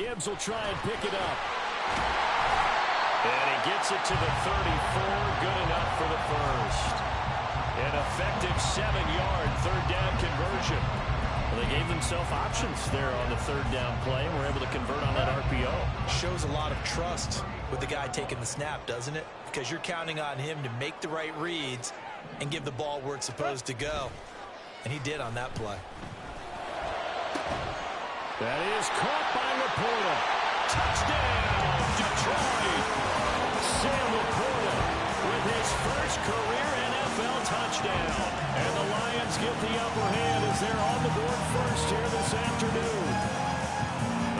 Gibbs will try and pick it up. And he gets it to the 34. Good enough for the first. An effective 7-yard third down conversion. Well, they gave themselves options there on the third down play and were able to convert on that RPO. Shows a lot of trust with the guy taking the snap, doesn't it? Because you're counting on him to make the right reads and give the ball where it's supposed to go. And he did on that play. That is caught by Laporta. Touchdown, Detroit. Sam Laporta with his first career NFL touchdown. And the Lions get the upper hand as they're on the board first here this afternoon.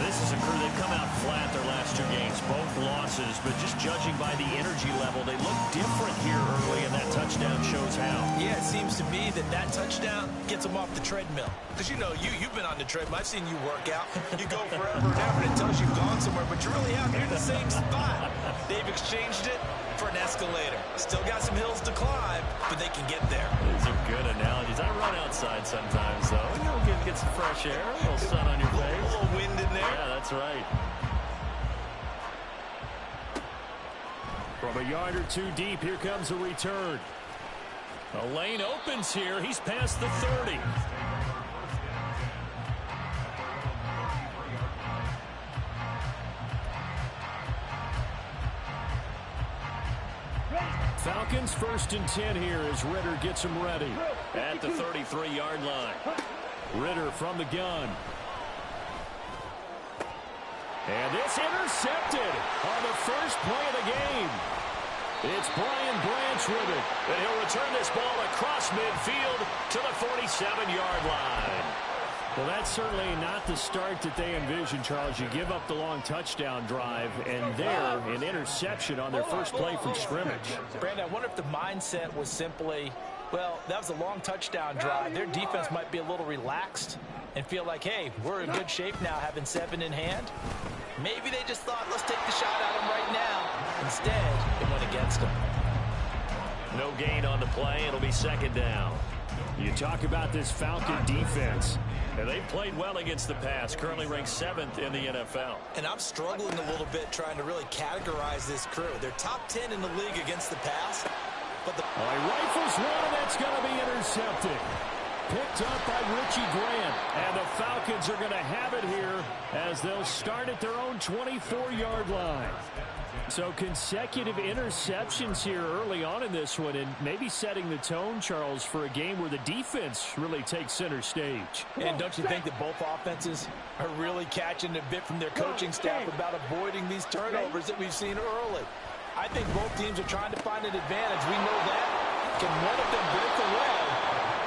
This is a crew that come out flat their last two games, both losses, but just judging by the energy level, they look different here early, and that touchdown shows how. Yeah, it seems to me that touchdown gets them off the treadmill. Because, you know, you've been on the treadmill. I've seen you work out. You go forever and ever, and it tells you've gone somewhere, but you're really out here in the same spot. They've exchanged it for an escalator. Still got some hills to climb, but they can get there. These are good analogies. I run outside sometimes, though. You know, get some fresh air, a little sun on your face. A little wind in there. Yeah, that's right. From a yard or two deep, here comes a return. A lane opens here. He's past the 30. Falcons 1st and 10 here as Ritter gets him ready. At the 33-yard line. Ritter from the gun. And it's intercepted on the first play of the game. It's Brian Branch with it. And he'll return this ball across midfield to the 47-yard line. Well, that's certainly not the start that they envisioned, Charles. You give up the long touchdown drive, and there, an interception on their first play from scrimmage. Brandon, I wonder if the mindset was simply, well, that was a long touchdown drive. Their defense might be a little relaxed and feel like, hey, we're in good shape now having 7 in hand. Maybe they just thought, let's take the shot at them right now. Instead, it went against them. No gain on the play. It'll be second down. You talk about this Falcon defense. And they've played well against the pass, currently ranked 7th in the NFL. And I'm struggling a little bit trying to really categorize this crew. They're top 10 in the league against the pass. But the rifles one, that's going to be intercepted. Picked up by Richie Grant. And the Falcons are going to have it here as they'll start at their own 24-yard line. So consecutive interceptions here early on in this one, and maybe setting the tone, Charles, for a game where the defense really takes center stage. And don't you think that both offenses are really catching a bit from their coaching staff about avoiding these turnovers that we've seen early? I think both teams are trying to find an advantage. We know that. Can one of them break away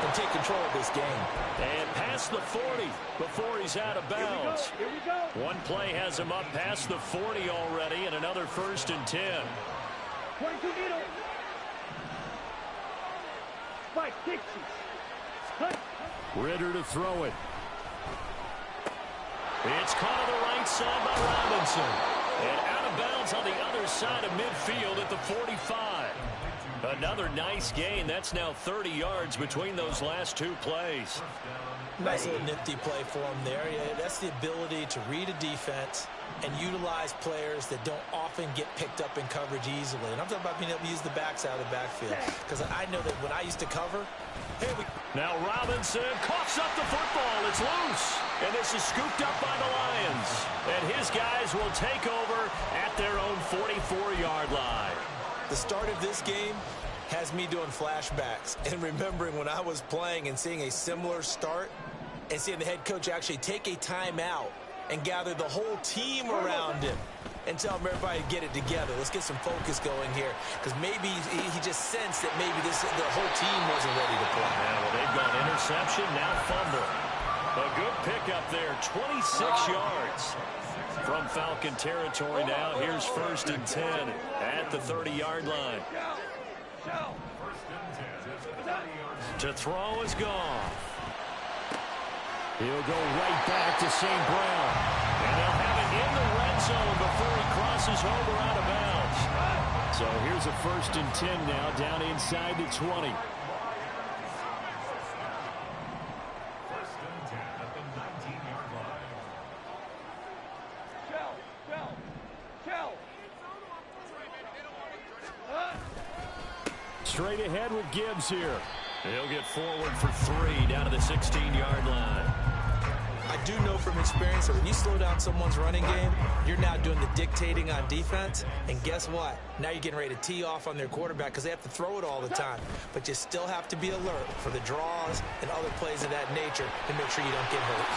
and take control of this game? And past the 40 before he's out of bounds. Here we go. One play has him up past the 40 already, and another 1st and 10. 22 needle. Spike, Dixie. Cut. Ritter to throw it. It's caught on the right side by Robinson. And out of bounds on the other side of midfield at the 45. Another nice gain. That's now 30 yards between those last two plays. Nice little nifty play for him there. Yeah, that's the ability to read a defense and utilize players that don't often get picked up in coverage easily. And I'm talking about being able to use the backside of the backfield. Because I know that when I used to cover, now Robinson coughs up the football. It's loose. And this is scooped up by the Lions. And his guys will take over at their own 44-yard line. The start of this game has me doing flashbacks and remembering when I was playing and seeing a similar start and seeing the head coach actually take a timeout and gather the whole team around him and tell him everybody to get it together. Let's get some focus going here, because maybe he just sensed that maybe the whole team wasn't ready to play. Yeah, well, they've got interception, now fumble. A good pickup there, 26 yards. From Falcon territory now, here's 1st and 10 at the 30-yard line. To throw is gone. He'll go right back to St. Brown. And they'll have it in the red zone before he crosses over out of bounds. So here's a 1st and 10 now down inside the 20. straight ahead with Gibbs here. He'll get forward for 3 down to the 16-yard line. I do know from experience that when you slow down someone's running game, you're now doing the dictating on defense. And guess what? Now you're getting ready to tee off on their quarterback because they have to throw it all the time. But you still have to be alert for the draws and other plays of that nature to make sure you don't get hurt.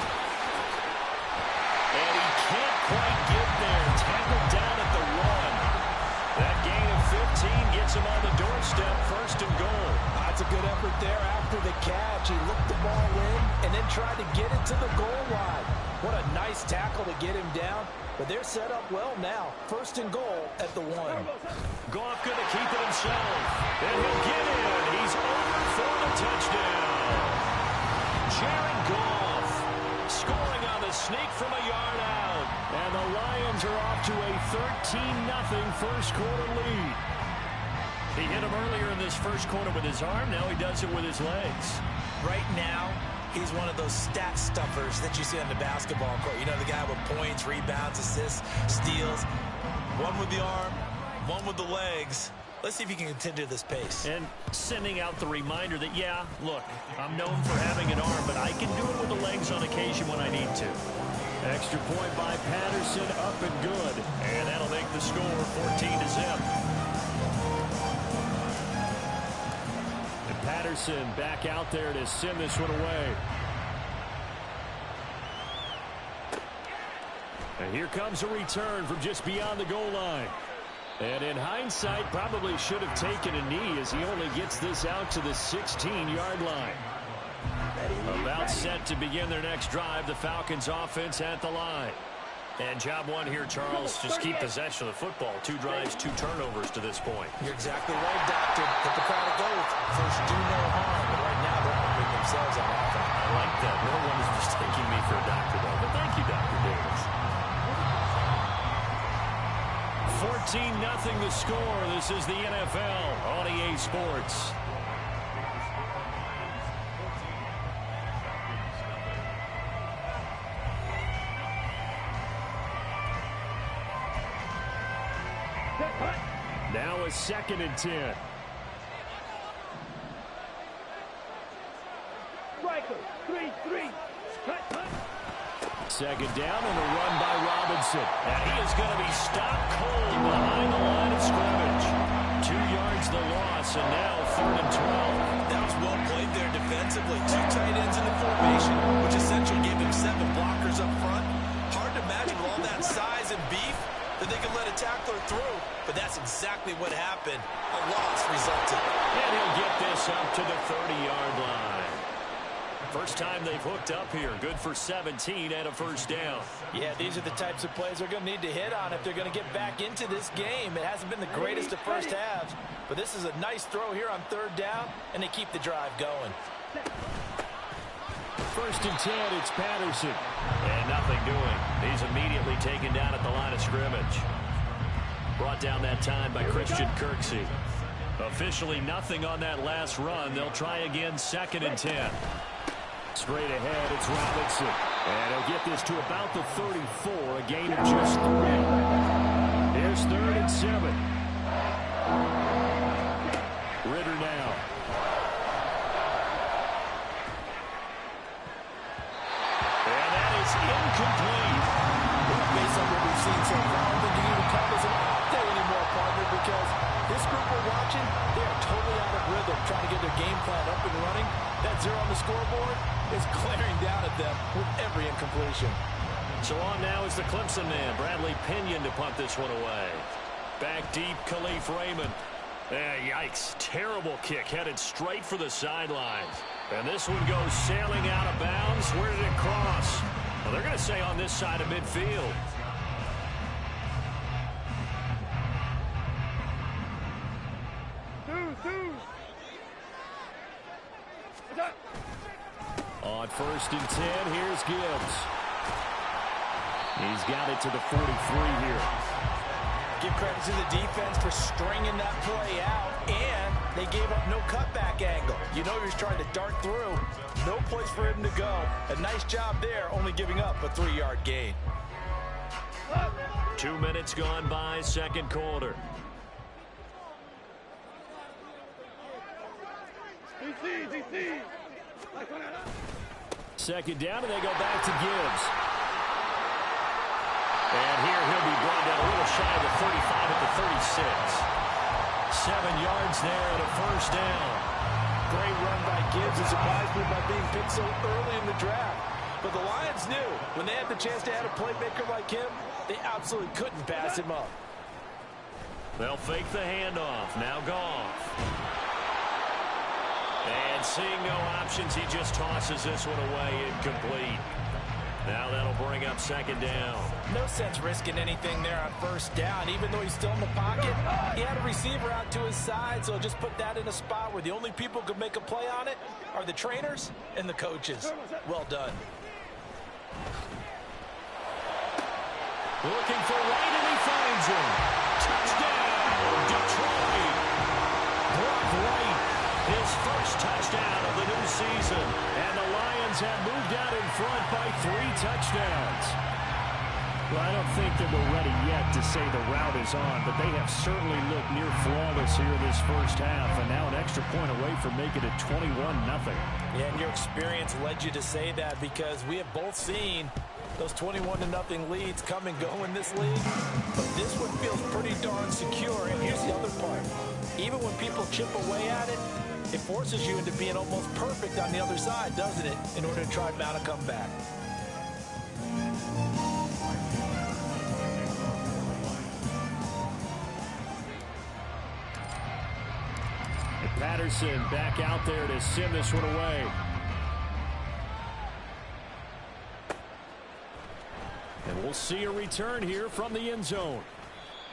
And he can't quite get there. Tackled down at the 1. That gain of 15 gets him on the doorstep, 1st and goal. That's a good effort there after the catch. He looked the ball in and then tried to get it to the goal line. What a nice tackle to get him down. But they're set up well now. 1st and goal at the 1. Goff going to keep it himself. And he'll get in. He's over for the touchdown. Jared Goff scoring on the sneak from a yard out. And the Lions are off to a 13-0 first quarter lead. He hit him earlier in this first quarter with his arm. Now he does it with his legs. Right now, he's one of those stat stuffers that you see on the basketball court. You know, the guy with points, rebounds, assists, steals. One with the arm, one with the legs. Let's see if he can continue this pace. And sending out the reminder that, yeah, look, I'm known for having an arm, but I can do it with the legs on occasion when I need to. Extra point by Patterson, up and good. And that'll make the score 14-0. And Patterson back out there to send this one away. And here comes a return from just beyond the goal line. And in hindsight, probably should have taken a knee as he only gets this out to the 16-yard line. About set to begin their next drive, the Falcons offense at the line. And job one here, Charles, just keep possession of the football. 2 drives, 2 turnovers to this point. You're exactly right, Doctor. Hippocratic oath. First, do no harm. But right now, they're harming themselves on offense. I like that. No one is mistaking me for a doctor, though. But thank you, Dr. Davis. 14-0 the score. This is the NFL on EA Sports. Now a 2nd and 10. Striker, 3-3. Cut. 2nd down and a run by Robinson. And he is going to be stopped cold behind the line of scrimmage. 2 yards the loss, and now 3rd and 12. That was well played there defensively. 2 tight ends in the formation, which essentially gave him 7 blockers up front. Hard to imagine with all that size and beef that they could let a tackler through. But that's exactly what happened. A loss resulted. And he'll get this up to the 30-yard line. First time they've hooked up here. Good for 17 and a 1st down. Yeah, these are the types of plays they're going to need to hit on if they're going to get back into this game. It hasn't been the greatest of first halves, but this is a nice throw here on 3rd down, and they keep the drive going. 1st and 10, it's Patterson. And nothing doing. He's immediately taken down at the line of scrimmage. Brought down that time by Christian Kirksey. Officially nothing on that last run. They'll try again 2nd and 10. Straight ahead, it's Robinson. And he'll get this to about the 34, a gain of just 3. Here's 3rd and 7. Ritter now. And that is incomplete. Based on what we've seen so far, I don't think you can even call this an off day anymore, partner, because this group we're watching, they are totally out of rhythm, trying to get their game plan up and running. That 0 on the scoreboard is glaring down at them with every incompletion. So on now is the Clemson man, Bradley Pinion, to punt this one away. Back deep, Khalif Raymond. Yikes, terrible kick, headed straight for the sidelines. And this one goes sailing out of bounds. Where did it cross? Well, they're going to say on this side of midfield. On 1st and 10, here's Gibbs. He's got it to the 43 here. Give credit to the defense for stringing that play out, and they gave up no cutback angle. You know he's trying to dart through. No place for him to go. A nice job there, only giving up a 3-yard gain. 2 minutes gone by, 2nd quarter. Second down, and they go back to Gibbs. And here he'll be brought down a little shy of the 35 at the 36. 7 yards there and a first down. Great run by Gibbs. He surprised me by being picked so early in the draft. But the Lions knew when they had the chance to add a playmaker like him, they absolutely couldn't pass him up. They'll fake the handoff. Now Goff. And seeing no options, he just tosses this one away, incomplete. Now that'll bring up second down. No sense risking anything there on first down. Even though he's still in the pocket, he had a receiver out to his side, so just put that in a spot where the only people who could make a play on it are the trainers and the coaches. Well done. Looking for Wright, and he finds him. Touchdown, Detroit. Brock Wright, his first touchdown of the new season. And the Lions have moved out in front by 3 touchdowns. Well, I don't think that we're ready yet to say the route is on, but they have certainly looked near flawless here this first half, and now an extra point away from making it 21-0. Yeah, and your experience led you to say that, because we have both seen those 21-0 leads come and go in this league. But this one feels pretty darn secure. And here's the other part. Even when people chip away at it, it forces you into being almost perfect on the other side, doesn't it, in order to try and mount a comeback. Patterson back out there to send this one away. And we'll see a return here from the end zone.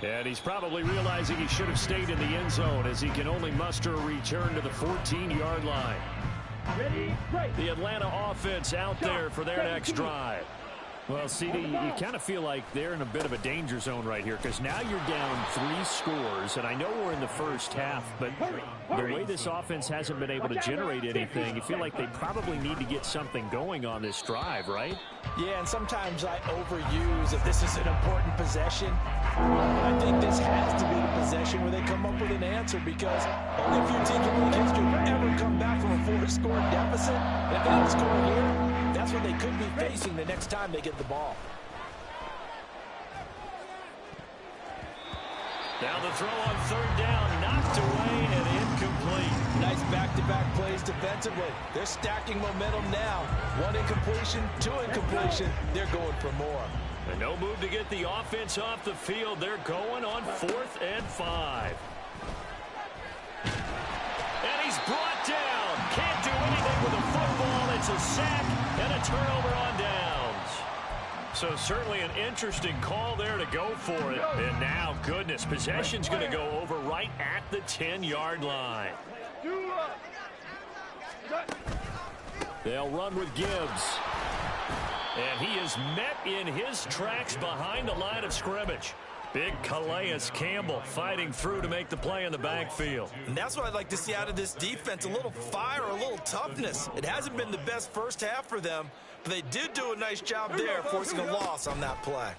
And he's probably realizing he should have stayed in the end zone, as he can only muster a return to the 14-yard line. The Atlanta offense out there for their next drive. Well, CD, you kind of feel like they're in a bit of a danger zone right here, because now you're down 3 scores, and I know we're in the first half, but the way this offense hasn't been able to generate anything, you feel like they probably need to get something going on this drive, right? Yeah, and sometimes I overuse if this is an important possession. I think this has to be the possession where they come up with an answer, because only a few teams in league history have ever come back from a 4-score deficit. And if they don't score here, that's what they could be facing the next time they get the ball. Now the throw on third down, knocked away and incomplete. Nice back-to-back plays defensively. They're stacking momentum now. 1 incompletion, 2 incompletion. They're going for more. And no move to get the offense off the field. They're going on 4th and 5. And he's brought down. Can't do anything with a football. It's a sack and a turnover on downs. So certainly an interesting call there to go for it. And now, goodness, possession's going to go over right at the 10-yard line. They'll run with Gibbs. And he is met in his tracks behind the line of scrimmage. Big Calais Campbell fighting through to make the play in the backfield. And that's what I'd like to see out of this defense, a little fire, a little toughness. It hasn't been the best first half for them, but they did do a nice job there, forcing a loss on that play.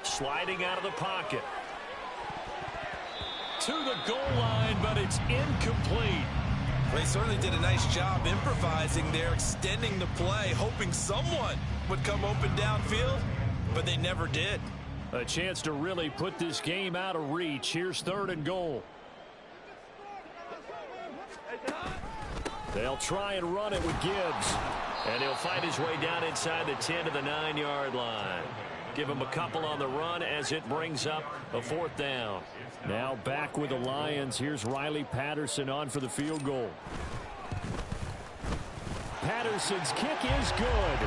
Sliding out of the pocket. To the goal line, but it's incomplete. They certainly did a nice job improvising there, extending the play, hoping someone would come open downfield, but they never did. A chance to really put this game out of reach. Here's 3rd and goal. They'll try and run it with Gibbs. And he'll find his way down inside the 10 to the 9-yard line. Give him a couple on the run as it brings up a 4th down. Now back with the Lions. Here's Riley Patterson on for the field goal. Patterson's kick is good.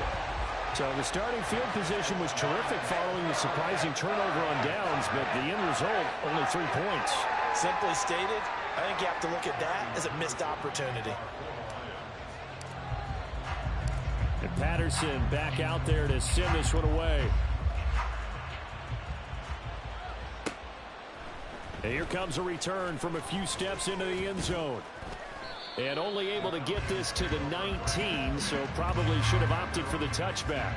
So the starting field position was terrific following the surprising turnover on downs, but the end result, only 3 points. Simply stated, I think you have to look at that as a missed opportunity. And Patterson back out there to send this one away. And here comes a return from a few steps into the end zone. And only able to get this to the 19, so probably should have opted for the touchback.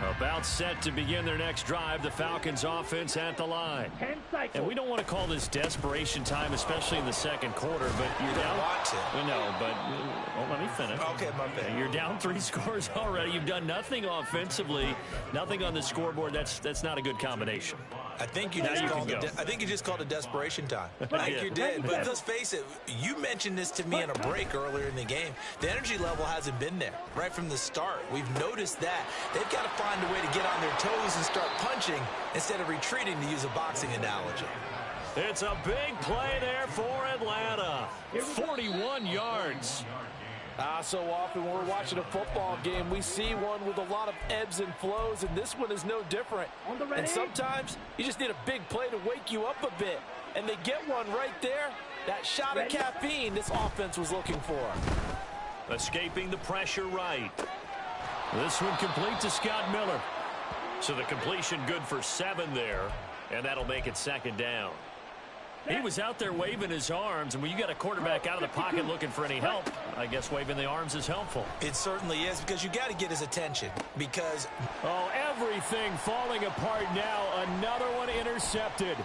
About set to begin their next drive, the Falcons offense at the line. 10 cycles. And we don't want to call this desperation time, especially in the second quarter, but you're down. Want to. No, but let me finish. Okay, my bad. You're down 3 scores already. You've done nothing offensively, nothing on the scoreboard. That's not a good combination. I think you just called it desperation time. I think you did. But let's face it, you mentioned this to me in a break earlier in the game. The energy level hasn't been there right from the start. We've noticed that. They've got to find a way to get on their toes and start punching instead of retreating, to use a boxing analogy. It's a big play there for Atlanta. 41 yards. So often when we're watching a football game, we see one with a lot of ebbs and flows, and this one is no different. And sometimes you just need a big play to wake you up a bit. And they get one right there. That shot of caffeine this offense was looking for. Escaping the pressure right. This one complete to Scott Miller. So the completion good for 7 there, and that'll make it second down. He was out there waving his arms, and when you got a quarterback out of the pocket looking for any help, I guess waving the arms is helpful. It certainly is, because you got to get his attention. Because everything falling apart now. Another one intercepted.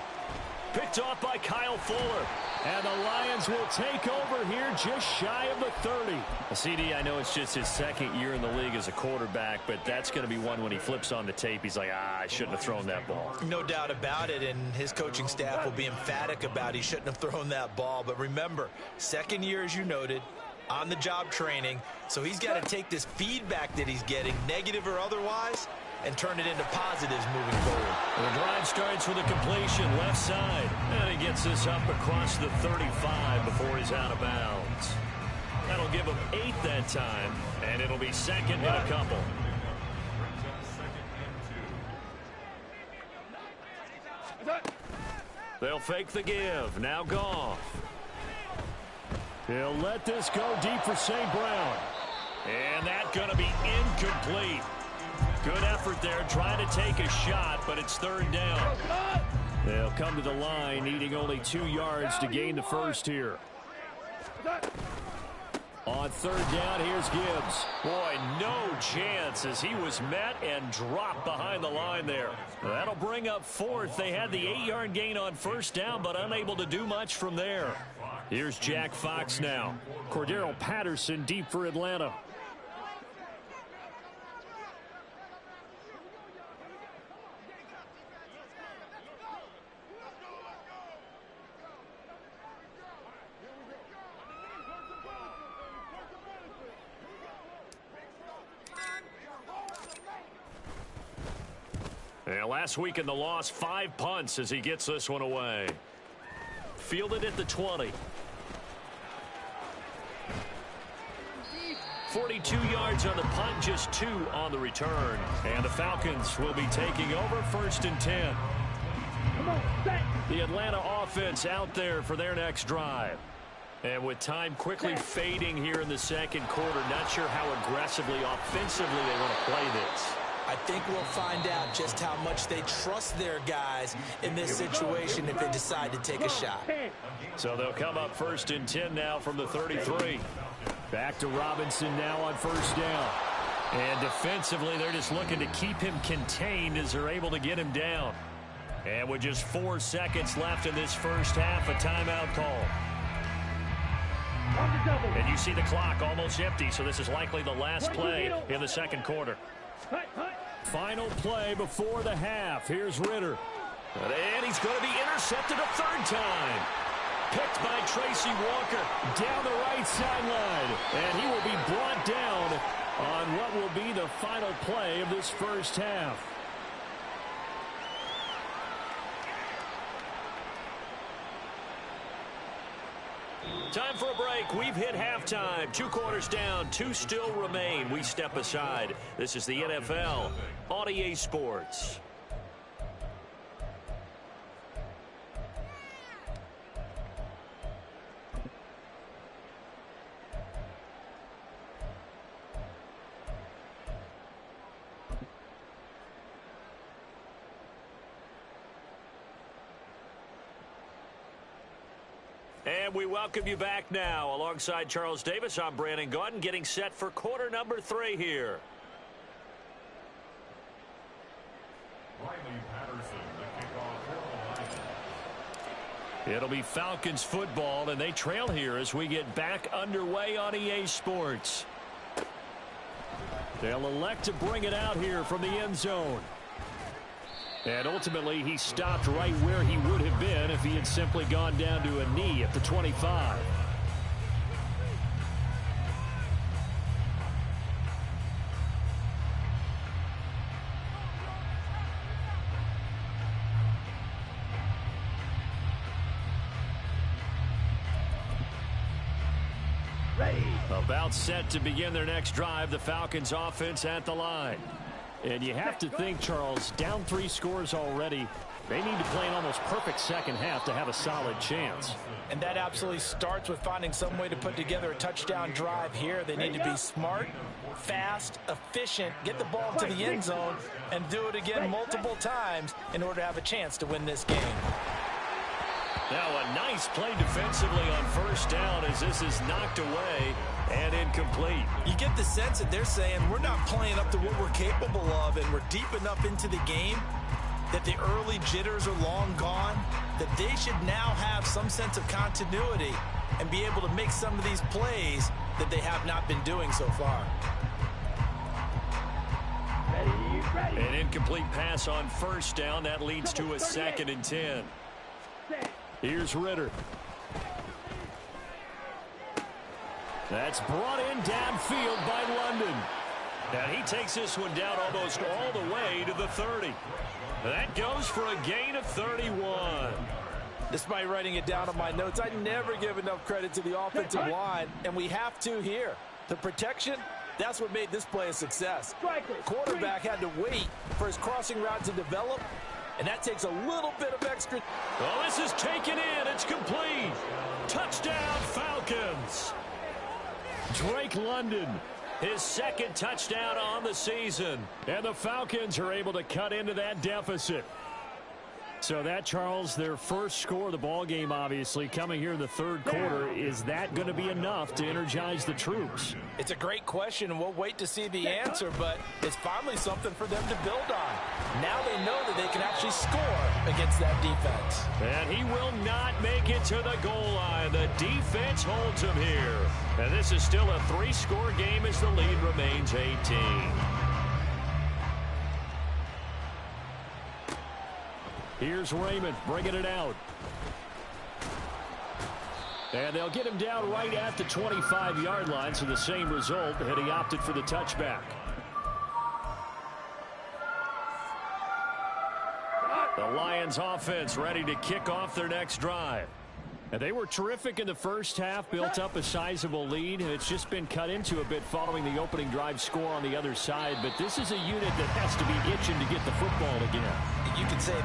Picked off by Kyle Fuller. And the Lions will take over here just shy of the 30. CD, I know it's just his second year in the league as a quarterback, but that's going to be one when he flips on the tape. He's like, I shouldn't have thrown that ball. No doubt about it, and his coaching staff will be emphatic about he shouldn't have thrown that ball. But remember, second year, as you noted, on-the-job training, so he's got to take this feedback that he's getting, negative or otherwise, and turn it into positives moving forward. The drive starts with a completion left side. And he gets this up across the 35 before he's out of bounds. That'll give him 8 that time, and it'll be second and a couple. They'll fake the give. Now Goff. He'll let this go deep for St. Brown. And that's going to be incomplete. Good effort there, trying to take a shot, but it's third down. They'll come to the line, needing only 2 yards to gain the first here. On third down, here's Gibbs. Boy, no chance as he was met and dropped behind the line there. That'll bring up fourth. They had the 8-yard gain on first down, but unable to do much from there. Here's Jack Fox now. Cordero Patterson deep for Atlanta. And last week in the loss, 5 punts as he gets this one away. Fielded at the 20. 42 yards on the punt, just 2 on the return. And the Falcons will be taking over first and 10. The Atlanta offense out there for their next drive. And with time quickly fading here in the second quarter, not sure how aggressively, offensively they want to play this. I think we'll find out just how much they trust their guys in this situation if they decide to take a shot. So they'll come up first and 10 now from the 33. Back to Robinson now on first down. And defensively, they're just looking to keep him contained as they're able to get him down. And with just 4 seconds left in this first half, a timeout call. And you see the clock almost empty, so this is likely the last play in the second quarter. Final play before the half. Here's Ritter. And he's going to be intercepted a third time. Picked by Tracy Walker down the right sideline. And he will be brought down on what will be the final play of this first half. Time for a break. We've hit halftime. 2 quarters down. 2 still remain. We step aside. This is the NFL on EA Sports. And we welcome you back now. Alongside Charles Davis, I'm Brandon Gaudin, getting set for quarter number 3 here. It'll be Falcons football, and they trail here as we get back underway on EA Sports. They'll elect to bring it out here from the end zone. And ultimately, he stopped right where he would have been if he had simply gone down to a knee at the 25. About set to begin their next drive, the Falcons offense at the line. And you have to think, Charles, down 3 scores already. They need to play an almost perfect second half to have a solid chance. And that absolutely starts with finding some way to put together a touchdown drive here. They need to be smart, fast, efficient, get the ball to the end zone, and do it again multiple times in order to have a chance to win this game. Now a nice play defensively on first down as this is knocked away and incomplete. You get the sense that they're saying we're not playing up to what we're capable of, and we're deep enough into the game that the early jitters are long gone, that they should now have some sense of continuity and be able to make some of these plays that they have not been doing so far. An incomplete pass on first down. That leads to a 2nd and 10. Here's Ritter. That's brought in downfield by London. And he takes this one down almost all the way to the 30. That goes for a gain of 31. Despite writing it down on my notes, I never give enough credit to the offensive line, and we have to here. The protection, that's what made this play a success. Quarterback had to wait for his crossing route to develop, and that takes a little bit of extra. Well, this is taken in. It's complete. Touchdown, Falcons. Drake London, his 2nd touchdown on the season. And the Falcons are able to cut into that deficit. So that, Charles, their first score of the ball game, obviously, coming here in the 3rd quarter. Is that going to be enough to energize the troops? It's a great question, and we'll wait to see the answer, but it's finally something for them to build on. Now they know that they can actually score against that defense. And he will not make it to the goal line. The defense holds him here. And this is still a 3-score game as the lead remains 18. Here's Raymond bringing it out. And they'll get him down right at the 25-yard line, so the same result, and he opted for the touchback. The Lions offense ready to kick off their next drive. And they were terrific in the first half, built up a sizable lead, and it's just been cut into a bit following the opening drive score on the other side. But this is a unit that has to be itching to get the football again. You could say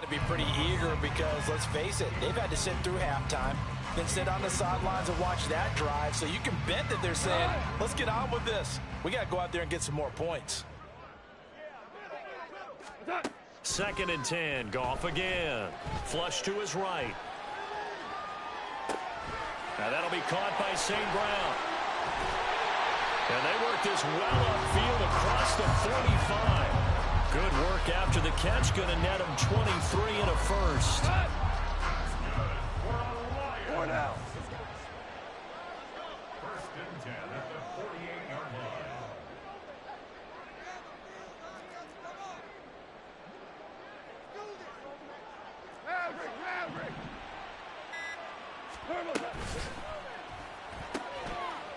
to be pretty eager because, let's face it, they've had to sit through halftime, then sit on the sidelines and watch that drive. So you can bet that they're saying, let's get on with this. We got to go out there and get some more points. 2nd and 10. Goff again. Flush to his right. Now that'll be caught by St. Brown. And they work this well upfield across the 45. Good work after the catch. Going to net him 23 and a first. Four now. 1st and 10 at the 48-yard line.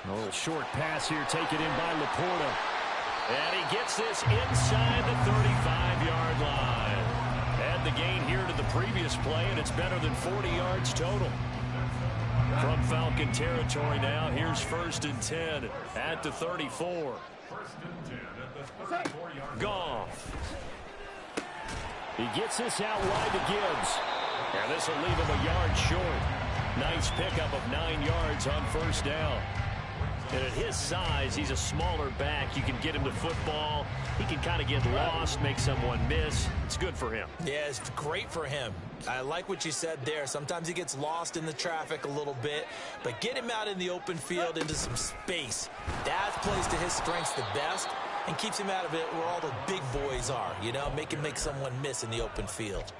A little short pass here taken in by Laporta. And he gets this inside the 35-yard line. Add the gain here to the previous play, and it's better than 40 yards total. From Falcon territory now, here's 1st and 10 at the 34. 1st and 10 at the 34-yard line. Goff. He gets this out wide to Gibbs. And this will leave him a yard short. Nice pickup of 9 yards on first down. And at his size, he's a smaller back. You can get him to football. He can kind of get lost, make someone miss. It's good for him. Yeah, it's great for him. I like what you said there. Sometimes he gets lost in the traffic a little bit, but get him out in the open field into some space. That plays to his strengths the best and keeps him out of it where all the big boys are, you know, make someone miss in the open field.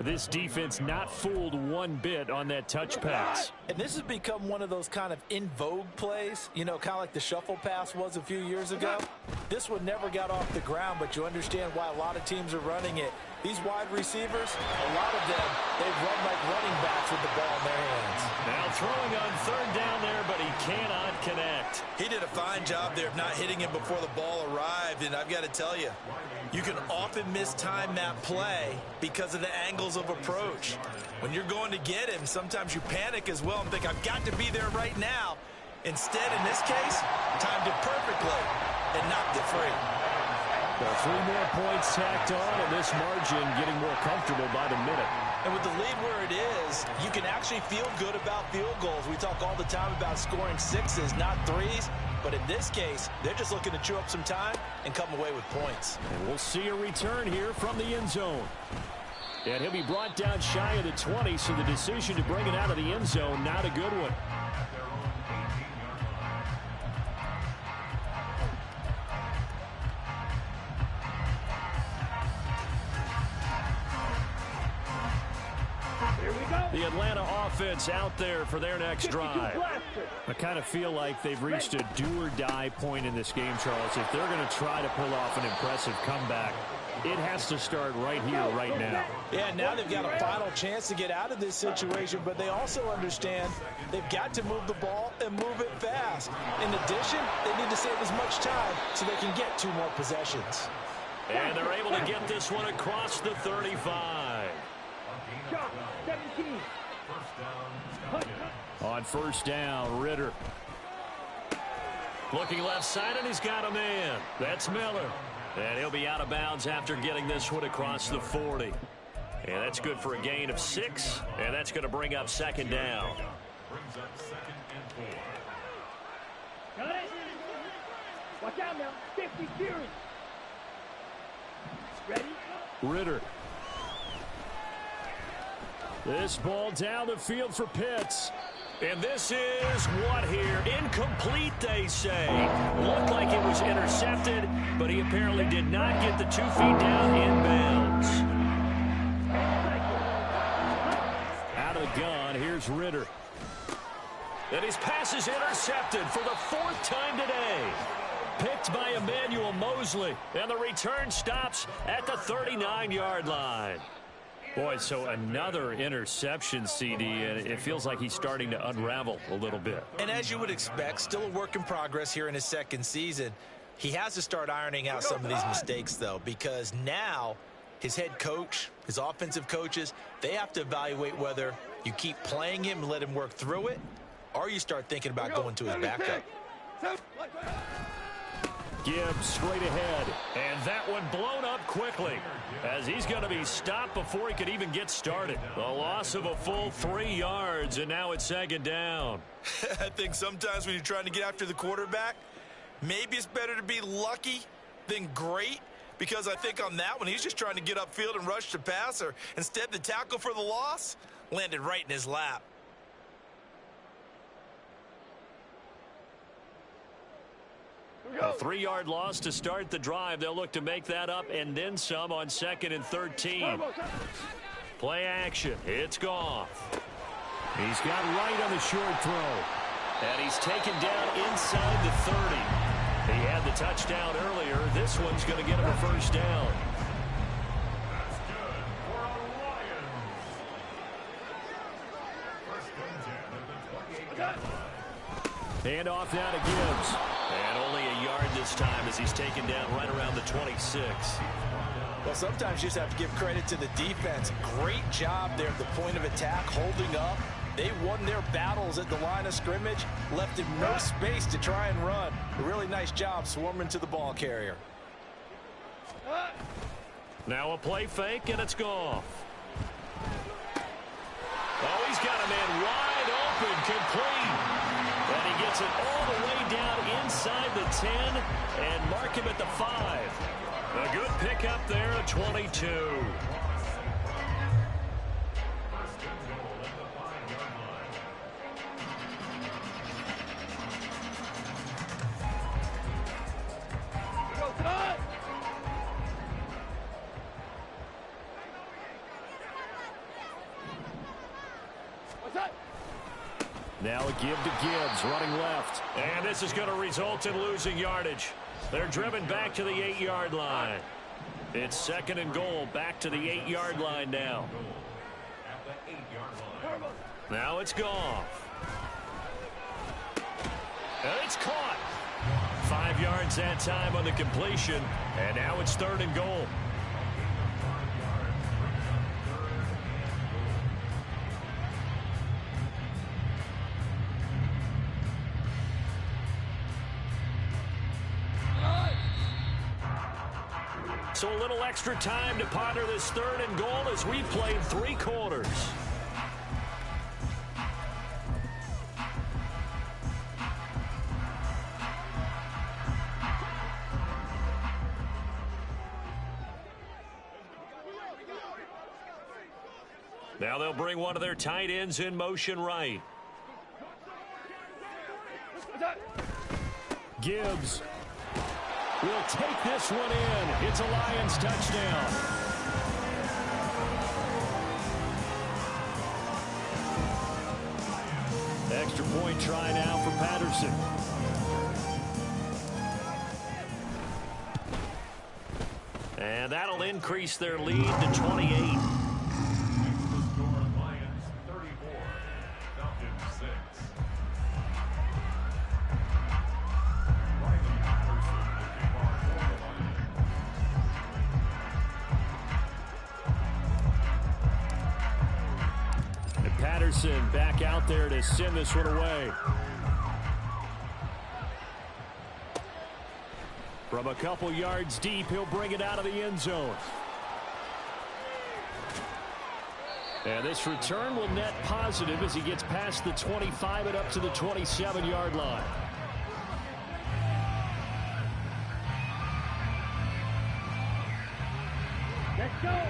This defense not fooled one bit on that touch pass. And this has become one of those kind of in vogue plays, you know, kind of like the shuffle pass was a few years ago. This one never got off the ground, but you understand why a lot of teams are running it. These wide receivers, a lot of them, they run like running backs with the ball in their hands. Now throwing on third down there, but he cannot connect. He did a fine job there of not hitting him before the ball arrived, and I've got to tell you, you can often mistime that play because of the angles of approach. When you're going to get him, sometimes you panic as well and think, I've got to be there right now. Instead, in this case, timed it perfectly and knocked it free. Well, 3 more points tacked on, and this margin getting more comfortable by the minute. And with the lead where it is, you can actually feel good about field goals. We talk all the time about scoring 6s, not 3s. But in this case, they're just looking to chew up some time and come away with points. And we'll see a return here from the end zone. And he'll be brought down shy of the 20, so the decision to bring it out of the end zone, not a good one. The Atlanta offense out there for their next drive. I kind of feel like they've reached a do-or-die point in this game, Charles. If they're going to try to pull off an impressive comeback, it has to start right here, right now. Yeah, now they've got a final chance to get out of this situation, but they also understand they've got to move the ball and move it fast. In addition, they need to save as much time so they can get 2 more possessions. And they're able to get this one across the 35. 17. On first down, Ritter. Looking left side, and he's got a man. That's Miller. And he'll be out of bounds after getting this one across the 40. And that's good for a gain of 6, and that's going to bring up second down. Brings up 2nd and 4. Got it. Watch out now. 50 series. Ready? Ritter. This ball down the field for Pitts. And this is what here? Incomplete, they say. Looked like it was intercepted, but he apparently did not get the 2 feet down inbounds. Out of the gun, here's Ritter. And his pass is intercepted for the 4th time today. Picked by Emmanuel Mosley, and the return stops at the 39-yard line. Boy, so another interception, CD, and it feels like he's starting to unravel a little bit. And as you would expect, still a work in progress here in his 2nd season. He has to start ironing out some of these mistakes, though, because now his head coach, his offensive coaches, they have to evaluate whether you keep playing him and let him work through it, or you start thinking about going to his backup. Gibbs straight ahead, and that one blown up quickly as he's going to be stopped before he could even get started. A loss of a full 3 yards, and now it's 2nd down. I think sometimes when you're trying to get after the quarterback, maybe it's better to be lucky than great, because I think on that one, he's just trying to get upfield and rush the passer. Instead, the tackle for the loss landed right in his lap. A 3-yard loss to start the drive. They'll look to make that up and then some on 2nd and 13. Play action. It's Goff. He's got right on the short throw. And he's taken down inside the 30. He had the touchdown earlier. This one's going to get him a first down. That's good for a Lions. 1st and 10 at the 28-yard line. Hand off now to Gibbs. And only a yard this time as he's taken down right around the 26. Well, sometimes you just have to give credit to the defense. Great job there at the point of attack, holding up. They won their battles at the line of scrimmage, left him no space to try and run. A really nice job swarming to the ball carrier. Now a play fake, and it's Goff. Oh, he's got a man wide open, complete. And he gets it all the way down inside the 10 and mark him at the 5. A good pickup there at 22. Now a give to Gibbs, running left. And this is going to result in losing yardage. They're driven back to the 8-yard line. It's 2nd and goal, back to the 8-yard line now. Now it's Goff. And it's caught. 5 yards that time on the completion. And now it's 3rd and goal. So a little extra time to ponder this 3rd and goal as we played 3 quarters. Now they'll bring one of their tight ends in motion right. Gibbs will take this one in. It's a Lions touchdown. Extra point try now for Patterson. And that'll increase their lead to 28. Back out there to send this one away. From a couple yards deep, he'll bring it out of the end zone. And this return will net positive as he gets past the 25 and up to the 27-yard line. Let's go.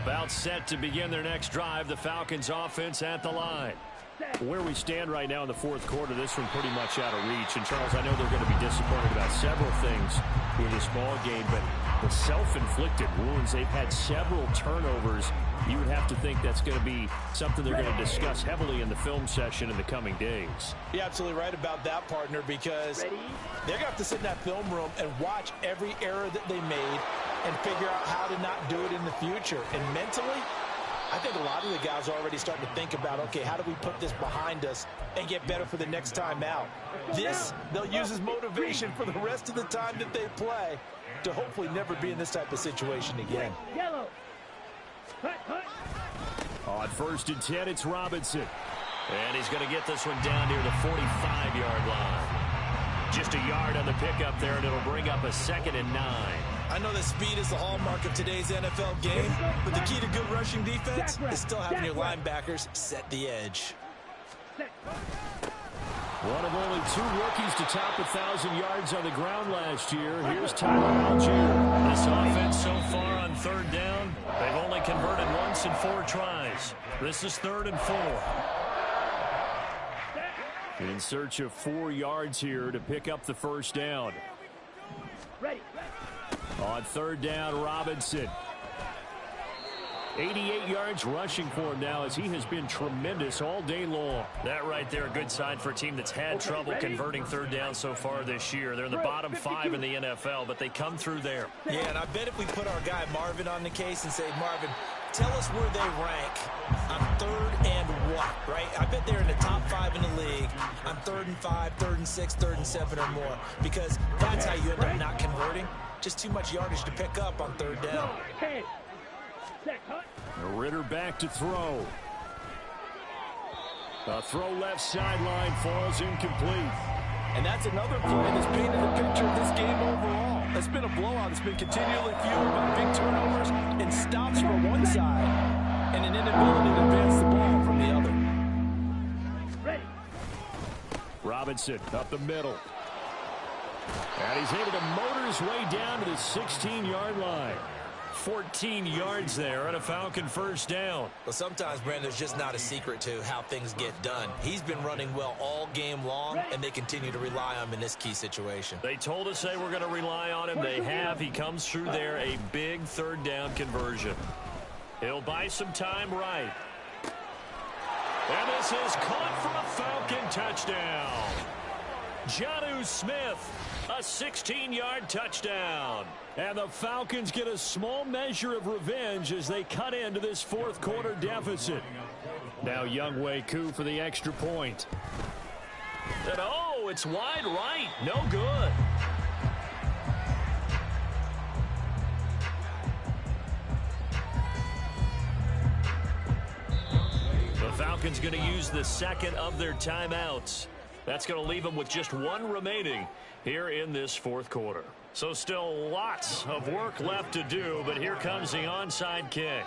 About set to begin their next drive, the Falcons offense at the line. Where we stand right now in the 4th quarter, this one pretty much out of reach. And, Charles, I know they're going to be disappointed about several things in this ball game, but the self-inflicted wounds, they've had several turnovers. You would have to think that's going to be something they're going to discuss heavily in the film session in the coming days. You're absolutely right about that, partner, because they're going to have to sit in that film room and watch every error that they made and figure out how to not do it in the future. And mentally, I think a lot of the guys are already starting to think about, okay, how do we put this behind us and get better for the next time out? This, they'll use as motivation for the rest of the time that they play to hopefully never be in this type of situation again. Yellow. On 1st and 10, it's Robinson. And he's going to get this one down near the 45-yard line. Just a yard on the pickup there, and it'll bring up a 2nd and 9. I know that speed is the hallmark of today's NFL game, but the key to good rushing defense is still having your linebackers set the edge. One of only 2 rookies to top 1,000 yards on the ground last year. Here's Tyler Algier. This offense so far on 3rd down, they've only converted once in 4 tries. This is 3rd and 4. In search of 4 yards here to pick up the 1st down. Ready. On 3rd down, Robinson. 88 yards rushing for him now as he has been tremendous all day long. That right there, a good sign for a team that's had trouble converting 3rd down so far this year. They're in the bottom 5 in the NFL, but they come through there. Yeah, and I bet if we put our guy Marvin on the case and say, Marvin, tell us where they rank on 3rd and what, right? I bet they're in the top 5 in the league on 3rd and 5, 3rd and 6, 3rd and 7 or more, because that's how you end up not converting. Just too much yardage to pick up on 3rd down. Ritter back to throw. A throw left sideline, falls incomplete. And that's another play that's painted a picture of this game overall. It's been a blowout. It's been continually fueled by big turnovers and stops from one side and an inability to advance the ball from the other. Robinson up the middle. And he's able to motor his way down to the 16-yard line. 14 yards there and a Falcon first down. Well, sometimes, Brandon, there's just not a secret to how things get done. He's been running well all game long, and they continue to rely on him in this key situation. They told us they were going to rely on him. They have. He comes through there, a big third down conversion. He'll buy some time right. And this is caught for a Falcon touchdown. Jonnu Smith, a 16-yard touchdown. And the Falcons get a small measure of revenge as they cut into this fourth quarter deficit. Now WOGH2 for the extra point. And oh, it's wide right. No good. The Falcons going to use the second of their timeouts. That's going to leave them with just one remaining here in this fourth quarter. So still lots of work left to do, but here comes the onside kick.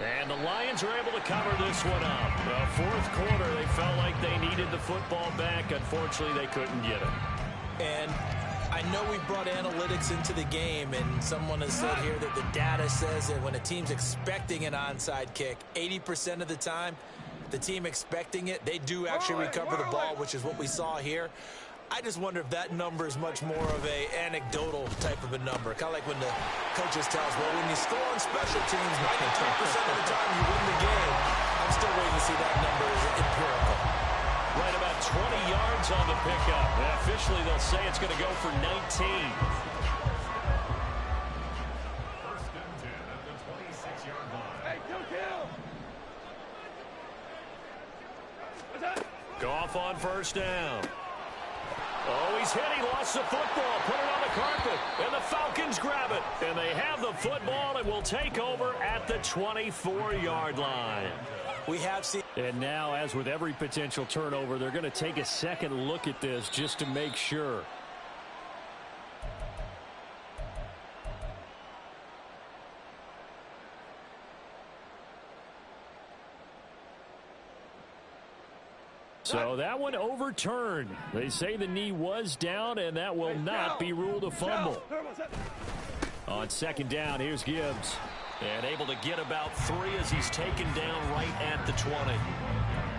And the Lions are able to cover this one up. The fourth quarter, they felt like they needed the football back. Unfortunately, they couldn't get it. And I know we brought analytics into the game, and someone has said here that the data says that when a team's expecting an onside kick, 80% of the time, the team expecting it, they do actually recover the ball, which is what we saw here. I just wonder if that number is much more of a anecdotal type of a number. Kind of like when the coaches tell us, well, when you score on special teams, 93% of the time you win the game. I'm still waiting to see that number is empirical. Right about 20 yards on the pickup. And officially, they'll say it's going to go for 19. First and 10 at the 26-yard line. Hey, kill! Goff on first down. Oh, he's hit. He lost the football. Put it on the carpet. And the Falcons grab it. And they have the football and will take over at the 24-yard line. We have seen. And now, as with every potential turnover, they're going to take a second look at this just to make sure. So that one overturned. They say the knee was down, and that will not be ruled a fumble. On second down, here's Gibbs. And able to get about 3 as he's taken down right at the 20.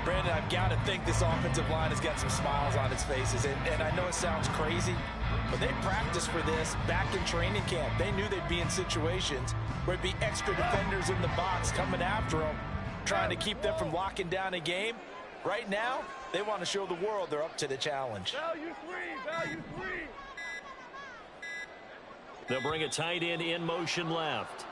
Brandon, I've got to think this offensive line has got some smiles on its faces. And I know it sounds crazy, but they practiced for this back in training camp. They knew they'd be in situations where it'd be extra defenders in the box coming after them, trying to keep them from locking down a game. Right now, they want to show the world they're up to the challenge. Value three. They'll bring a tight end in motion left.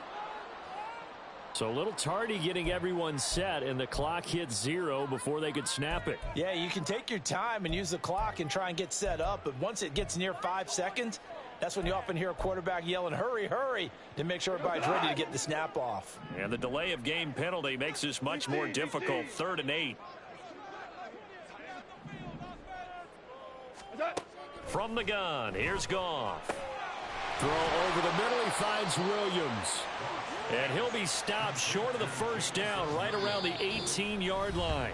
So a little tardy getting everyone set, and the clock hits 0 before they could snap it. Yeah, you can take your time and use the clock and try and get set up, but once it gets near 5 seconds, that's when you often hear a quarterback yelling, hurry, hurry, to make sure everybody's ready to get the snap off. And the delay of game penalty makes this much more difficult. 3rd and 8. From the gun, here's Goff. Throw over the middle, he finds Williams. And he'll be stopped short of the first down right around the 18-yard line.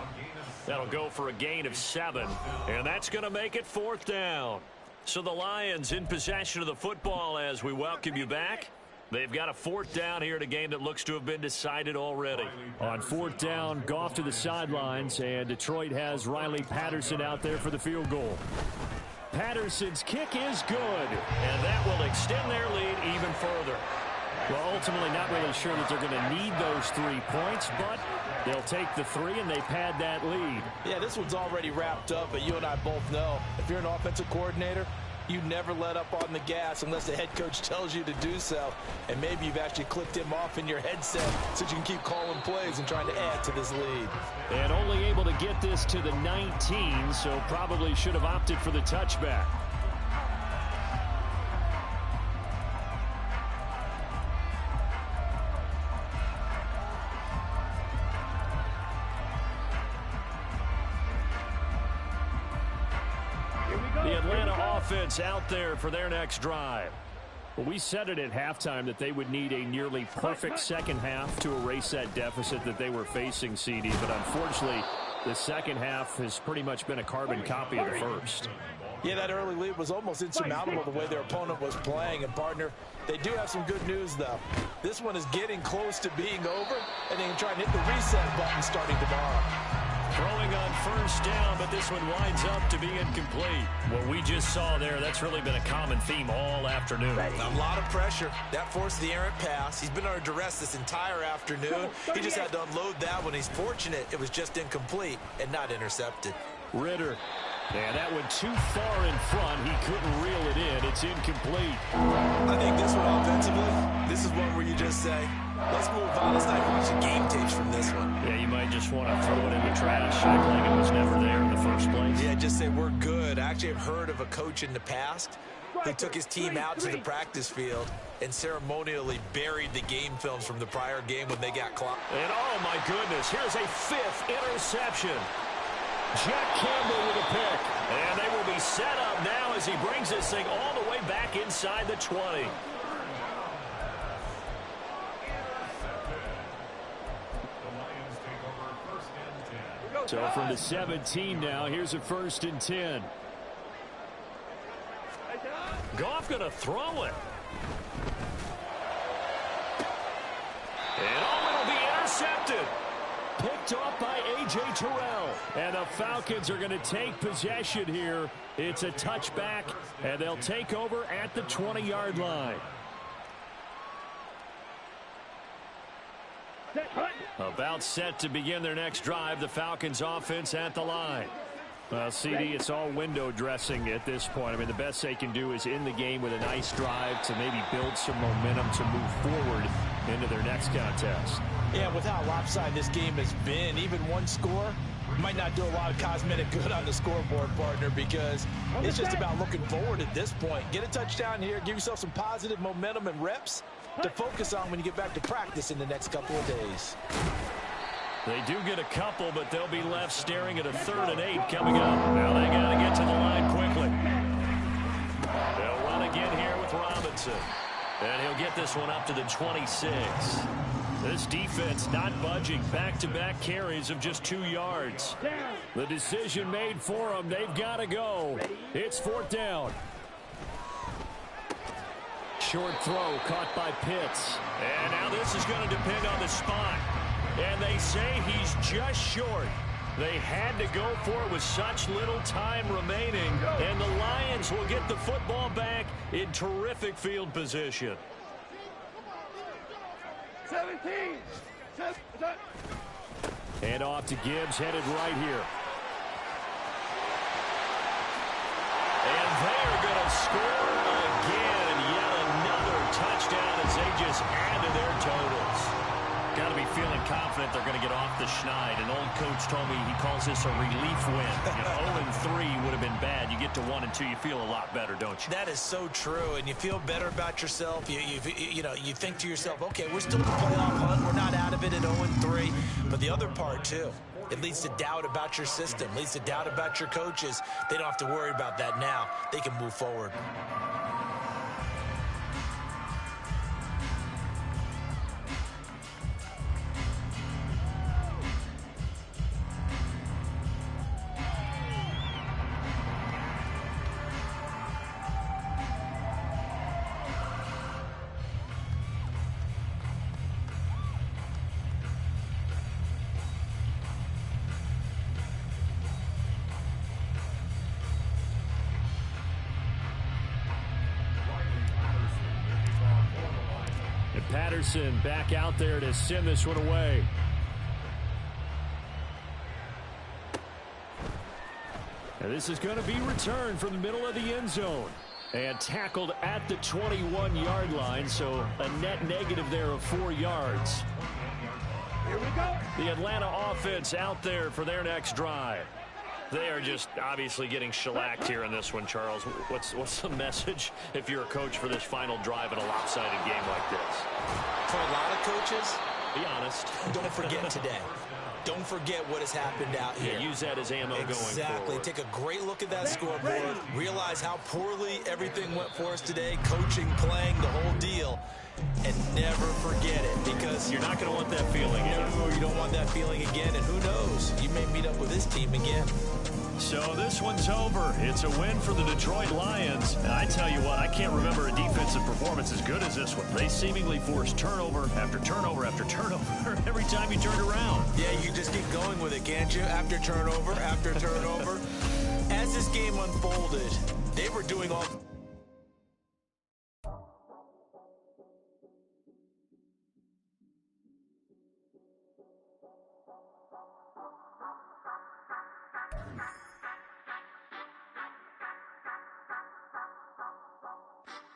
That'll go for a gain of 7. And that's going to make it 4th down. So the Lions in possession of the football as we welcome you back. They've got a 4th down here in a game that looks to have been decided already. On 4th down, Goff to the sidelines, and Detroit has Riley Patterson out there for the field goal. Patterson's kick is good, and that will extend their lead even further. Well, ultimately not really sure that they're going to need those 3 points, but they'll take the 3 and they pad that lead. Yeah, this one's already wrapped up, but you and I both know if you're an offensive coordinator, you never let up on the gas unless the head coach tells you to do so. And maybe you've actually clicked him off in your headset so you can keep calling plays and trying to add to this lead. And only able to get this to the 19, so probably should have opted for the touchback. The Atlanta offense out there for their next drive. We said it at halftime that they would need a nearly perfect second half to erase that deficit that they were facing, CD. But unfortunately, the second half has pretty much been a carbon copy of the first. Yeah, that early lead was almost insurmountable the way their opponent was playing. And, partner, they do have some good news, though. This one is getting close to being over, and they can try and hit the reset button starting tomorrow. Throwing on first down, but this one winds up to be incomplete. What we just saw there, that's really been a common theme all afternoon. A lot of pressure. That forced the errant pass. He's been under duress this entire afternoon. He just had to unload that one. He's fortunate it was just incomplete and not intercepted. Ritter. Yeah, that went too far in front. He couldn't reel it in. It's incomplete. I think this one offensively, this is one where you just say, let's move on. Let's not watch the game tapes from this one. Yeah, you might just want to throw it in the trash, act like it was never there in the first place. Yeah, just say we're good. I actually have heard of a coach in the past who took his team out to the practice field and ceremonially buried the game films from the prior game when they got clocked. And oh my goodness, here's a 5th interception. Jack Campbell with a pick. And they will be set up now as he brings this thing all the way back inside the 20. So from the 17 now, here's a 1st and 10. Goff going to throw it. And oh, it'll be intercepted. Picked off by A.J. Terrell. And the Falcons are going to take possession here. It's a touchback, and they'll take over at the 20-yard line. About set to begin their next drive. The Falcons offense at the line. Well, CD, it's all window dressing at this point. I mean, the best they can do is in the game with a nice drive to maybe build some momentum to move forward into their next contest. Yeah, with how lopsided this game has been, even one score might not do a lot of cosmetic good on the scoreboard, partner, because it's just about looking forward at this point. Get a touchdown here, give yourself some positive momentum and reps to focus on when you get back to practice in the next couple of days. They do get a couple, but they'll be left staring at a 3rd and 8 coming up. Now they got to get to the line quickly. They'll run again here with Robinson. And he'll get this one up to the 26. This defense not budging. Back-to-back carries of just 2 yards. The decision made for them. They've got to go. It's 4th down. Short throw caught by Pitts. And now this is going to depend on the spot. And they say he's just short. They had to go for it with such little time remaining. And the Lions will get the football back in terrific field position. 17. And off to Gibbs, headed right here. And they're going to score again. Yet another touchdown as they just add to their totals. Got to be feeling confident they're going to get off the schneid. An old coach told me he calls this a relief win. 0-3 would have been bad. You get to 1-2, you feel a lot better, don't you? That is so true, and you feel better about yourself. You think to yourself, okay, we're still in the playoff hunt. We're not out of it at 0-3. But the other part, too, it leads to doubt about your system, leads to doubt about your coaches. They don't have to worry about that now. They can move forward. Patterson back out there to send this one away. And this is going to be returned from the middle of the end zone. And tackled at the 21-yard line, so a net negative there of 4 yards. Here we go. The Atlanta offense out there for their next drive. They are just obviously getting shellacked here in this one, Charles. What's the message if you're a coach for this final drive in a lopsided game like this? For a lot of coaches, be honest. don't forget today. don't forget what has happened out here. Yeah, use that as ammo going forward. Exactly. Take a great look at that scoreboard. Realize how poorly everything went for us today. Coaching, playing, the whole deal. And never forget it, because you're not going to want that feeling again. No, you don't want that feeling again. And who knows? You may meet up with this team again. So this one's over. It's a win for the Detroit Lions. And I tell you what, I can't remember a defensive performance as good as this one. They seemingly forced turnover after turnover after turnover every time you turned around. Yeah, you just keep going with it, can't you? After turnover, after turnover. As this game unfolded, they were doing all...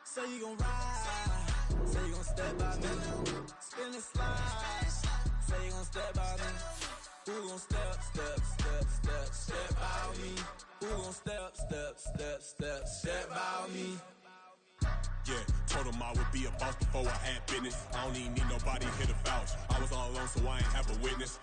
Say you gon' ride, say you gon' step by me, spin and slide, say you gon' step by me, who gon' step by me, who gon' step by me. Yeah, told him I would be a boss before I had business. I don't even need nobody here to vouch. I was all alone, so I ain't have a witness.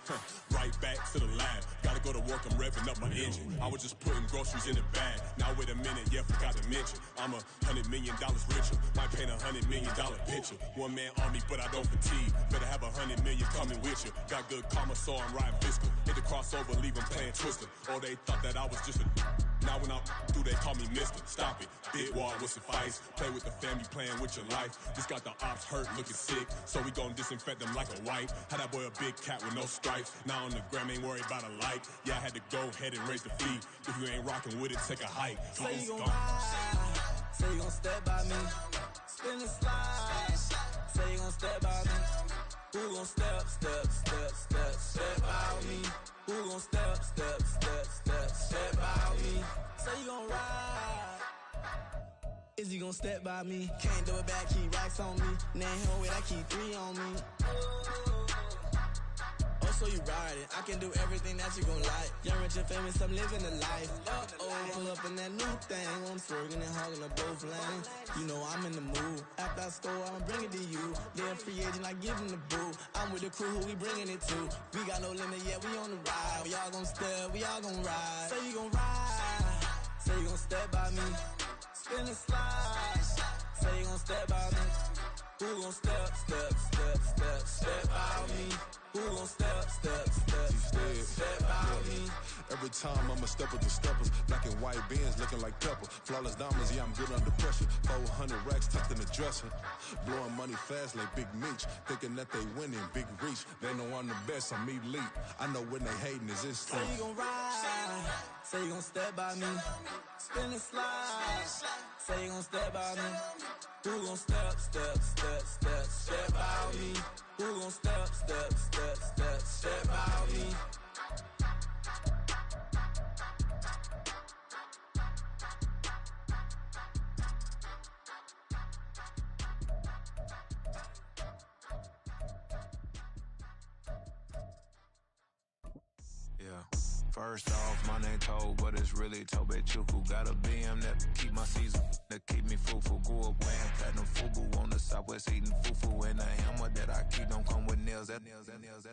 Right back to the lab. Gotta go to work, I'm revving up my engine. I was just putting groceries in the bag. Now wait a minute, yeah, forgot to mention. I'm $100 million richer. Might paint $100 million picture. One man army, but I don't fatigue. Better have $100 million coming with you. Got good karma, so I'm riding fiscal. Hit the crossover, leave them playing Twister. Oh, they thought that I was just a... Now when I'm through, they call me Mister. Stop it. Big wall with suffice. Play with the family, playing with your life. Just got the ops hurt, looking sick. So we gon' disinfect them like a wipe. Had that boy a big cat with no stripes. Now on the gram, ain't worried about a light. Yeah, I had to go ahead and raise the fee. If you ain't rocking with it, take a hike. Say you gon' ride, say you gon' step by me, spin and slide, say you gon' step by me, who gon' step by me, who gon' step by me, say you gon' ride, is he gon' step by me, can't do it back, keep racks on me, name home with I keep 3 on me. So you ride it, I can do everything that you gon' like. Young, rich, and famous, I'm living the life. Pull up in that new thing. I'm swerving and hogging up both lanes. You know I'm in the mood. After I score, I'ma bring it to you. They're a free agent, I give them the boo. I'm with the crew, who we bringing it to. We got no limit, yeah, we on the ride. We all gon' step, we all gon' ride. Say you gon' ride, say you gon' step by me. Spin and slide, say you gon' step by me. Who gon' step by me? Who gon' step by me? Every time I'ma step with the steppers. Black and white beans looking like pepper. Flawless diamonds, yeah, I'm good under pressure. 400 racks tucked in the dresser. Blowing money fast like Big Meech. Thinking that they winning, big reach. They know I'm the best, I'm elite. I know when they hating is instant. Say you gon' ride, say you gon' step by me. Spin and slide, say you gon' step by me. Who gon' step by me? Who gon' step by me? First off, my name Toad, but it's really Tobe Chuku. Got a BM that keep my season, that keep me fruitful. Grew up wearing platinum FUBU on the southwest eating fufu. And the hammer that I keep don't come with nails.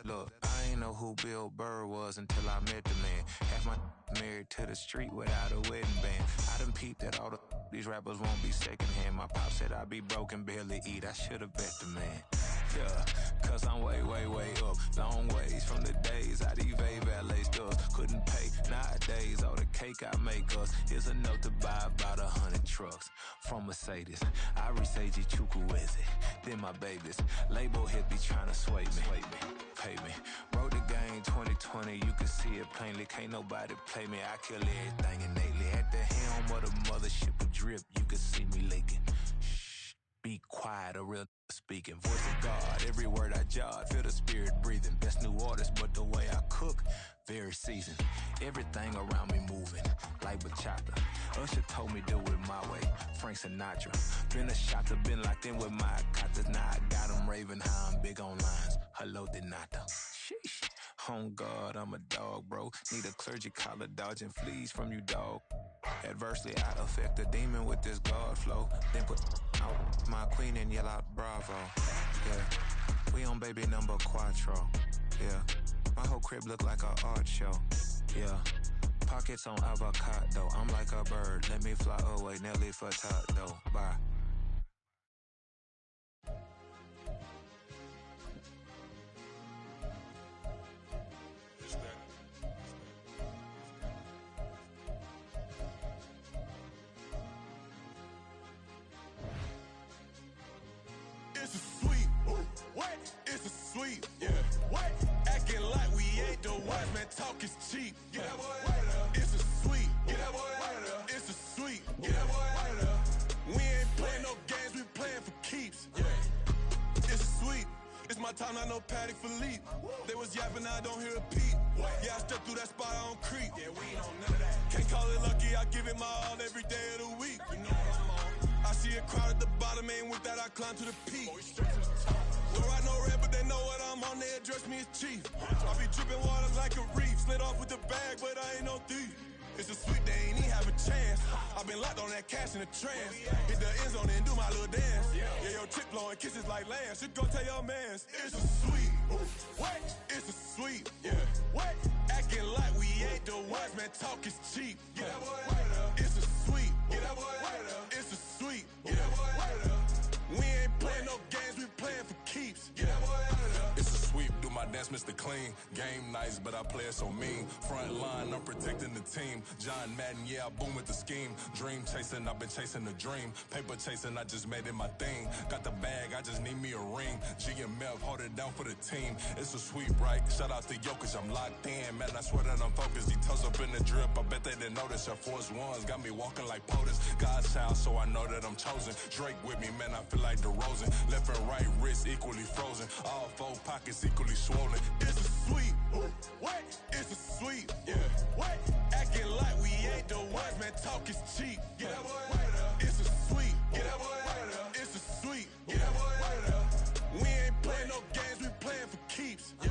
Look, I ain't know who Bill Burr was until I met the man. Half my married to the street without a wedding band. I done peeped that all these rappers won't be secondhand. My pop said I'd be broke and barely eat. I should've bet the man. Yeah, cause I'm way up, long ways from the days I evade valet stores. Couldn't pay nowadays, all the cake I make us is enough to buy about 100 trucks. From Mercedes, I resage Chukwueze, then my babies. Label hit be trying to sway me, pay me. Wrote the game 2020, you can see it plainly. Can't nobody play me, I kill everything innately. At the helm of the mothership of drip, you can see me leaking. Shh, be quiet, a real speaking. Voice of God, every word I jot, feel the spirit breathing. Best new artist, but the way I cook, very seasoned. Everything around me moving, like bachata. Usher told me do it my way, Frank Sinatra. Been a shotter, been locked in with my katas. Now I got them raving how I'm big on lines. Hello, Denata. Sheesh. On God, I'm a dog, bro. Need a clergy collar, dodging fleas from you, dog. Adversely, I affect a demon with this God flow. Then put out my queen and yell out bravo. Yeah, we on baby number 4. Yeah, My whole crib look like a art show. Yeah. Pockets on avocado. I'm like a bird. Let me fly away. Nelly Furtado. Bye. It's a sweep. What? It's a sweep. Yeah. What? Acting like we ain't the ones, man. Talk is cheap. Yeah. It's a sweep. Yeah. It's a sweep. Yeah. We ain't playing no games. We playing for keeps. Yeah. It's a sweep. It's my time, not no Patty Philippe. They was yapping, I don't hear a peep. Yeah, I step through that spot, I don't creep. Yeah, we ain't on none of that. Can't call it lucky, I give it my all every day of the week. You know what I'm on. I see a crowd at the bottom, and with that I climb to the peak. Don't write no red, but they know what I'm on, they address me as chief. I be dripping water like a reef, slid off with the bag, but I ain't no thief. It's a sweet, they ain't even have a chance. I been locked on that cash in the trance. Hit the end zone and do my little dance. Yeah, your chick blowing kisses like Lance. You go tell your mans. It's a sweet. What? It's a sweet. Yeah. What? Acting like we ain't the ones, man. Talk is cheap. Yeah. It's a sweet. It's a sweet. Yeah. We ain't playing no games, we playing for keeps. Yeah. It's a sweep, do my dance, Mr. Clean. Game nice, but I play it so mean. Front line, I'm protecting the team. John Madden, yeah, I boom with the scheme. Dream chasing, I've been chasing the dream. Paper chasing, I just made it my thing. Got the bag, I just need me a ring. G and Mev, hold it down for the team. It's a sweep, right? Shout out to Jokic, I'm locked in. Man, I swear that I'm focused. He toes up in the drip, I bet they didn't notice. Your force ones got me walking like POTUS. God's child, so I know that I'm chosen. Drake with me, man, I feel like DeRozan. Left and right wrist equally frozen. All four pockets equally swollen. It's a sweep. What? It's a sweep. Yeah. What? Acting like we ain't the ones, man. Talk is cheap. Yeah. It's a sweep. It's a sweep. Yeah. We ain't playing no games, we playing for keeps. Yeah.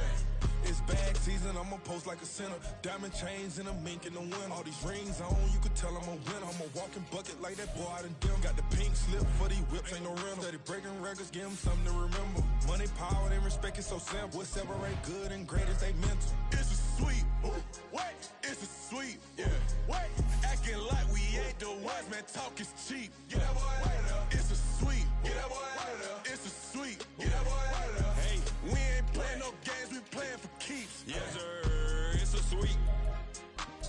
It's bag season, I'ma post like a sinner. Diamond chains and a mink in the wind. All these rings on, you could tell I'm a winner. I'm a walking bucket like that boy out in dim. Got the pink slip for these whips, ain't no rental. Steady breaking records, give them something to remember. Money, power, and respect is so simple. What separate good and great is they mental. It's a sweep. What? It's a sweep. Yeah. What? Acting like we ain't the ones, man. Talk is cheap. Yeah. It's a sweep. It's a sweep. Hey, we ain't playing no games, we playing for keeps. Yes, sir, it's a sweep.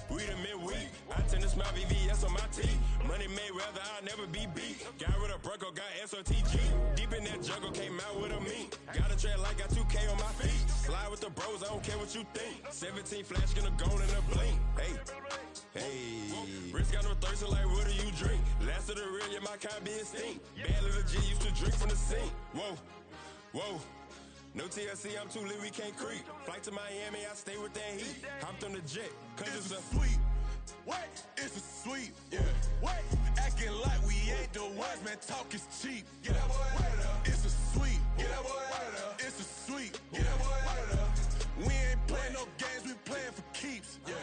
We the midweek. I tend to smile VVS on my teeth. Money made rather I'll never be beat. Got rid of Bronco, got SOTG. Deep in that jungle, came out with a meat. Got a track like got 2K on my feet. Slide with the bros, I don't care what you think. 17 flash, gonna go in a blink. Hey, wrist got no thirst, like what do you drink? Last of the real, yeah, my kind be extinct. Bad little G used to drink from the sink. Whoa. No TLC, I'm too lit, we can't creep. Flight to Miami, I stay with that heat. Hopped on the jet, cause it's a sweep. What? It's a sweep. Yeah. What? Acting like we ain't the ones, man. Talk is cheap. Yeah. It's a sweep. It's a sweep. Yeah. We ain't playing no games, we playing for keeps. Yeah.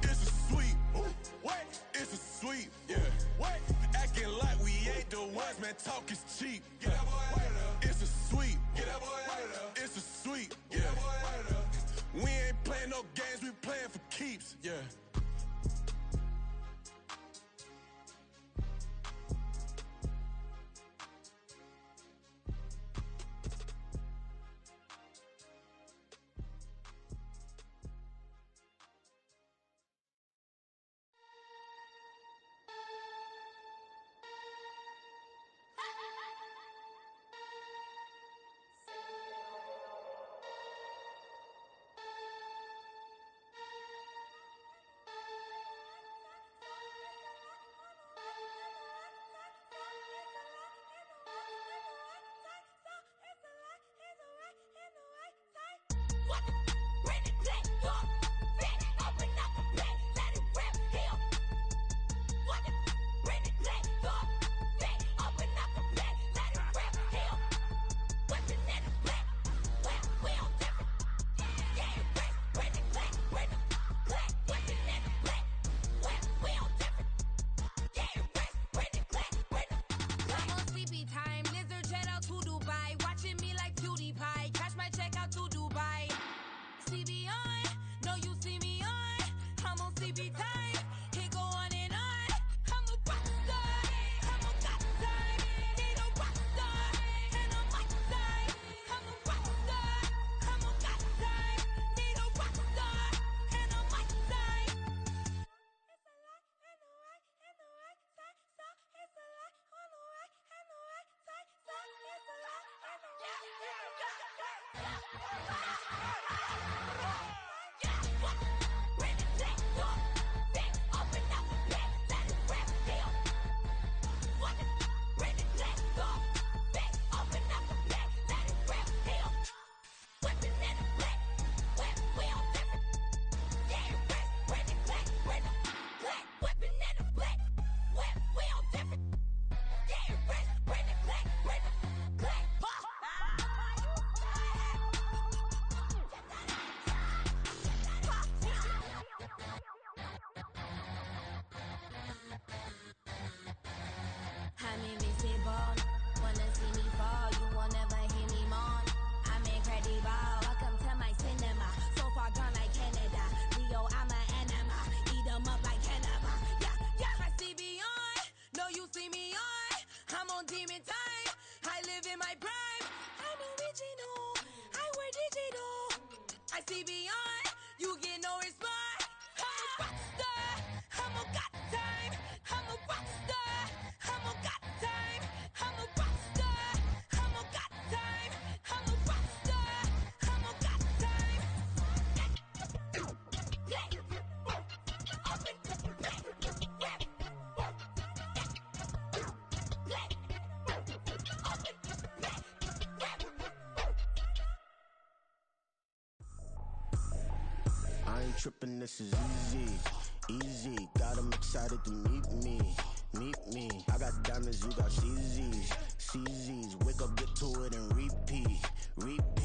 It's a sweep. What? It's a sweep. Yeah. What? Acting like we ain't the ones, man. Talk is cheap. Yeah. It's a sweep. It's a sweep. Yeah. We ain't playing no games, we playing for keeps. Yeah. tripping, this is easy, easy. Got them excited to meet me, meet me. I got diamonds, you got CZs, CZs. Wake up, get to it and repeat, repeat.